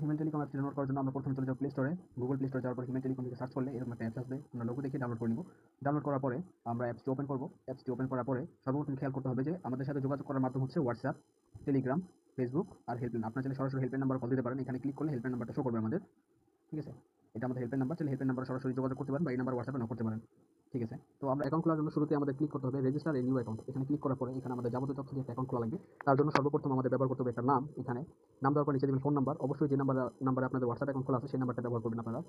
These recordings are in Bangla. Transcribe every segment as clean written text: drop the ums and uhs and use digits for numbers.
হিউম্যান টেলিকম অ্যাপটি ডাউনলোড করার জন্য আমরা প্রথমে চলে যাব প্লে স্টোরে। গুগল প্লে স্টোরে যাওয়ার পর হিউম্যান টেলিকম লিখে সার্চ করলে এরকম একটা অ্যাপস আসবে। আমরা লোগো দেখে ডাউনলোড করে নিব। ডাউনলোড করার পরে আমরা অ্যাপসটি ওপেন করব। অ্যাপসটি ওপেন করার পরে সর্বপ্রথম খেয়াল করতে হবে যে আমাদের সাথে যোগাযোগ করার মাধ্যম হচ্ছে হোয়াটসঅ্যাপ, টেলিগ্রাম, ফেসবুক আর হেল্পলাইন। আপনারা চাইলে সরাসরি হেল্পলাইন নাম্বার কল দিতে পারেন। এখানে ক্লিক করলে হেল্পলাইন নাম্বারটা শো করবে আমাদের। ঠিক আছে, এটা আমাদের হেল্পলাইন নাম্বার। চাইলে হেল্পলাইন নাম্বার সরাসরি যোগাযোগ করতে পারেন বা এই নাম্বার হোয়াটসঅ্যাপে নক করতে পারেন। ঠিক আছে, তো আমরা অ্যাকাউন্ট খোলার জন্য শুরুতে আমাদের ক্লিক করতে হবে রেজিস্টার এ নিউ অ্যাকাউন্ট। এখানে ক্লিক করার পরে এখানে আমাদের যাবতীয় তথ্য দিয়ে একটা অ্যাকাউন্ট খোলা লাগবে। তার জন্য সর্বপ্রথম আমাদের ব্যবহার করতে হবে একটা নাম। এখানে নাম দেওয়ার পর নিচে দেবেন ফোন নাম্বার। অবশ্যই যে নাম্বারে আপনাদের হোয়াটসঅ্যাপ অ্যাকাউন্ট খোলা আছে সেই নাম্বারটা ব্যবহার করবেন আপনারা।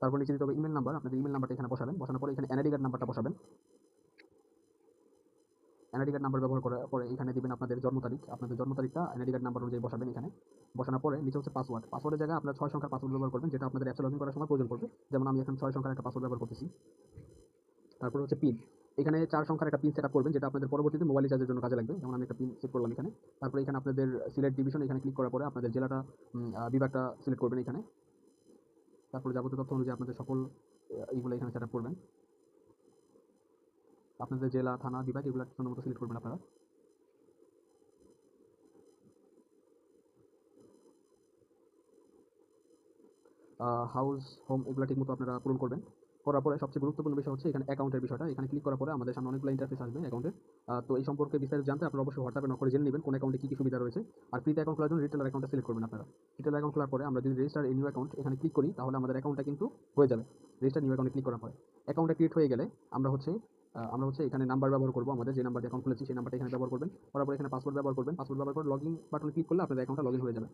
তারপর নিচে দিতে হবে ইমেল নাম্বার। আপনাদের ইমেল নাম্বারটা এখানে বসাবেন। বসানোর পরে এখানে এনআইডি কার্ড নাম্বারটা বসাবেন। এনআইডি কার্ড নাম্বার ব্যবহার করার পরে এখানে দিবেন আপনাদের জন্ম তারিখ। আপনাদের জন্ম তারিখটা এনআইডি কার্ড নাম্বার অনুযায়ী বসাবেন এখানে। বসানোর পরে নিচে হচ্ছে পাসওয়ার্ড। পাসওয়ার্ডের জায়গায় আপনারা 6 সংখ্যার পাসওয়ার্ড ব্যবহার করবেন, যেটা আপনাদের অ্যাপসে লগইন করার সময় প্রয়োজন পড়বে। যেমন আমি এখন 6 সংখ্যার একটা পাসওয়ার্ড ব্যবহার করতেছি। তারপর হচ্ছে পিন। এখানে 4 সংখ্যার একটা পিন সেটআপ করবেন, যেটা আপনাদের পরবর্তীতে মোবাইল রিচার্জের জন্য কাজে লাগবে। যেমন আমি একটা পিন সেট করলাম এখানে। তারপরে এখানে আপনাদের সিলেক্ট ডিভিশন এখানে ক্লিক করার পরে আপনাদের জেলাটা বিভাগটা সিলেক্ট করবেন এখানে। তারপরে যাবতীয় তথ্য অনুযায়ী আপনাদের সকল এইগুলো এখানে সেটআপ করবেন। আপনাদের জেলা, থানা, বিভাগ এগুলো সুন্দর মতো সিলেক্ট করবেন আপনারা। হাউস, হোম এগুলো ঠিকমতো আপনারা পূরণ করবেন। করার পরে সবচেয়ে গুরুত্বপূর্ণ বিষয় হচ্ছে এখানে অ্যাকাউন্টের বিষয়টা। এখানে ক্লিক করার পরে আমাদের সামনে অনেকগুলো ইন্টারফেস আসবে অ্যাকাউন্টের। তো এই সম্পর্কে বিস্তারিত জানতে আপনারা অবশ্যই হোয়াটসঅ্যাপে নক করে জেনে নেবেন কোন অ্যাকাউন্টে কী কী সুবিধা রয়েছে। আর ফ্রিতে অ্যাকাউন্ট খোলার জন্য রিটেলার অ্যাকাউন্টটা সিলেক্ট করবেন আপনারা। রিটেলার অ্যাকাউন্ট খোলার পরে আমরা যদি রেজিস্টার এ নিউ অ্যাকাউন্ট এখানে ক্লিক করি তাহলে আমাদের অ্যাকাউন্টটা কিন্তু হয়ে যাবে। রেজিস্টার নিউ অ্যাকাউন্টে ক্লিক করার পরে অ্যাকাউন্টটা ক্রিয়েট হয়ে গেলে আমরা হচ্ছে এখানে নাম্বার ব্যবহার করবো। আমাদের যে নাম্বার দিয়ে অ্যাকাউন্ট খুলেছি সেই নাম্বারটা এখানে ব্যবহার করবেন। করার পরে এখানে পাসওয়ার্ড ব্যবহার করবেন। পাসওয়ার্ড ব্যবহার করে লগইন বাটনে ক্লিক করলে আপনাদের অ্যাকাউন্টটা লগইন হয়ে যাবে।